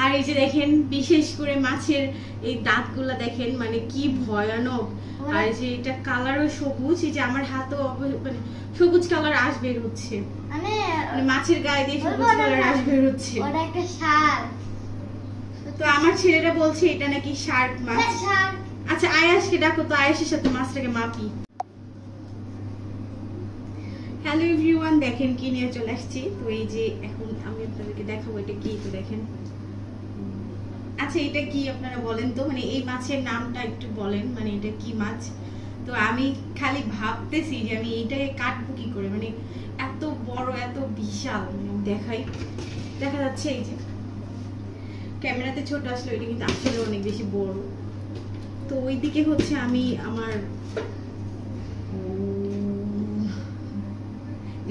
আর এই যে দেখেন বিশেষ করে মাছের এই দাঁতগুলা দেখেন মানে কি ভয়ানক। আর যে এটা কালারও সবুজ, এই যে আমার হাতও মানে সবুজ কালার আঁশ বের হচ্ছে, মানে মাছের গায়ে দিয়ে সবুজ কালার আঁশ বের হচ্ছে। ওটা একটা শার্ক। তো আমার ছেলেরা বলছে এটা নাকি শার্ক মাছ। আচ্ছা আয়াসকে ডাকো তো, আয়াসের সাথে মাছটাকে মাপি। হ্যালো এভরিওয়ান, দেখেন কি নিয়ে চলে আসছি। তো এই যে এখন আমি আপনাদেরকে দেখাবো এটা কি। তো দেখেন, আচ্ছা এটা কি আপনারা বলেন তো, মানে এই মাছের নামটা একটু বলেন, মানে এটা কি মাছ। তো আমি খালি ভাবতেছি যে আমি এইটাকে কাটবো কি করে, মানে এত বড় এত বিশাল। দেখাই, দেখা যাচ্ছে এই যে ক্যামেরাতে ছোট আসলে এটা কিন্তু আসলে অনেক বেশি বড়। তো ওইদিকে হচ্ছে আমি আমার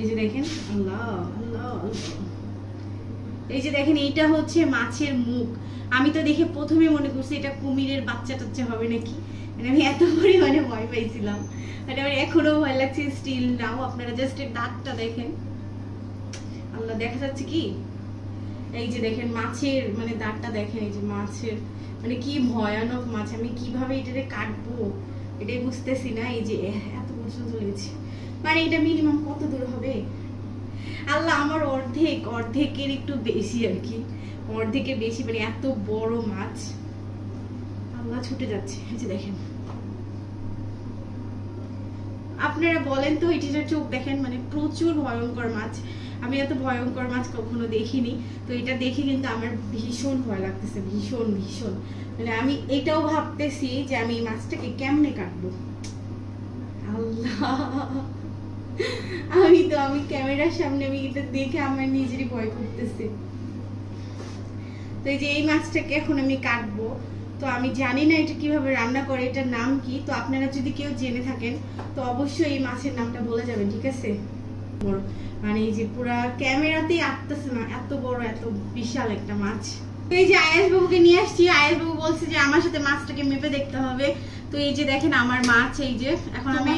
এই যে দেখেন, আল্লাহ আল্লাহ আল্লাহ, এই যে দেখেন এইটা হচ্ছে মাছের মুখ। আমি তো দেখে প্রথমে মনে করছি এটা কুমিরের বাচ্চা টাচ্চা হবে নাকি, মানে আমি এত পরিমাণে ভয় পাইছিলাম, মানে আমার এখনো ভয় লাগছে স্টিল নাও। আপনারা জাস্ট এর দাঁতটা দেখেন, আল্লাহ দেখা যাচ্ছে কি, এই যে দেখেন মাছের মানে দাঁতটা দেখেন, এই যে মাছের মানে কি ভয়ানক মাছ। আমি কিভাবে এটাকে কাটবো এটাই বুঝতেছি না। এই যে এত পর্যন্ত লেগেছে, মানে এটা মিনিমাম কত দূর হবে আল্লাহ, আমার অর্ধেকের একটু বেশি আর কি, অর্ধেকের বেশি, মানে এত বড় মাছ আল্লাহ ছুটে যাচ্ছে। এই যে দেখেন, আপনারা বলেন তো এটার চোখ দেখেন, মানে প্রচুর ভয়ঙ্কর মাছ। আমি এত ভয়ঙ্কর মাছ কখনো দেখিনি। তো এটা দেখে কিন্তু আমার ভীষণ ভয় লাগতেছে, ভীষণ ভীষণ। মানে আমি এটাও ভাবতেছি যে আমি এই মাছটাকে কেমনে কাটবো। আল্লাহ, আমি ক্যামেরার সামনে আমি এটা দেখে আমার নিজেরই ভয় করতেছে। তো এই যে এই মাছটাকে এখন আমি কাটবো। তো আমি জানি না এটা কিভাবে রান্না করে, এটার নাম কি। তো আপনারা যদি কেউ জেনে থাকেন তো অবশ্যই এই মাছের নামটা বলে যাবেন, ঠিক আছে। মানে এই যে পুরা ক্যামেরাতেই আসতেছে না, এত বড় এত বিশাল একটা মাছ। তো এই যে আয়াস বাবুকে নিয়ে আসছি, আয়াস বাবু বলছে যে আমার সাথে মাছটাকে মেপে দেখতে হবে। তো এই যে দেখেন আমার মাছ, এই যে এখন আমি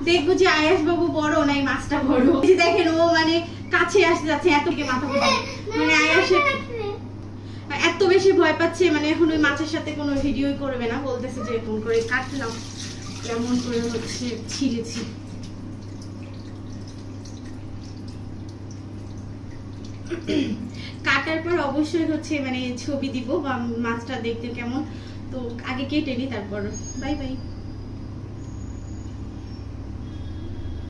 দেখবো যে আয়াস বাবু বড় না এই মাছটা বড়। এই যে দেখেন ও মানে কাছে আসতে যাচ্ছে, এত মাথা ঘুরে, মানে আয়াসের এত বেশি ভয় পাচ্ছে, মানে এখন ওই মাছের সাথে কোনো ভিডিওই করবে না, বলতেছে যে এরকম করে কাটলাম, কেমন করে হচ্ছে ছিঁড়েছি। কাটার পর অবশ্যই হচ্ছে মানে ছবি দিব বা মাছটা দেখতে কেমন। তো আগে কেটে নি, তারপর বাই বাই।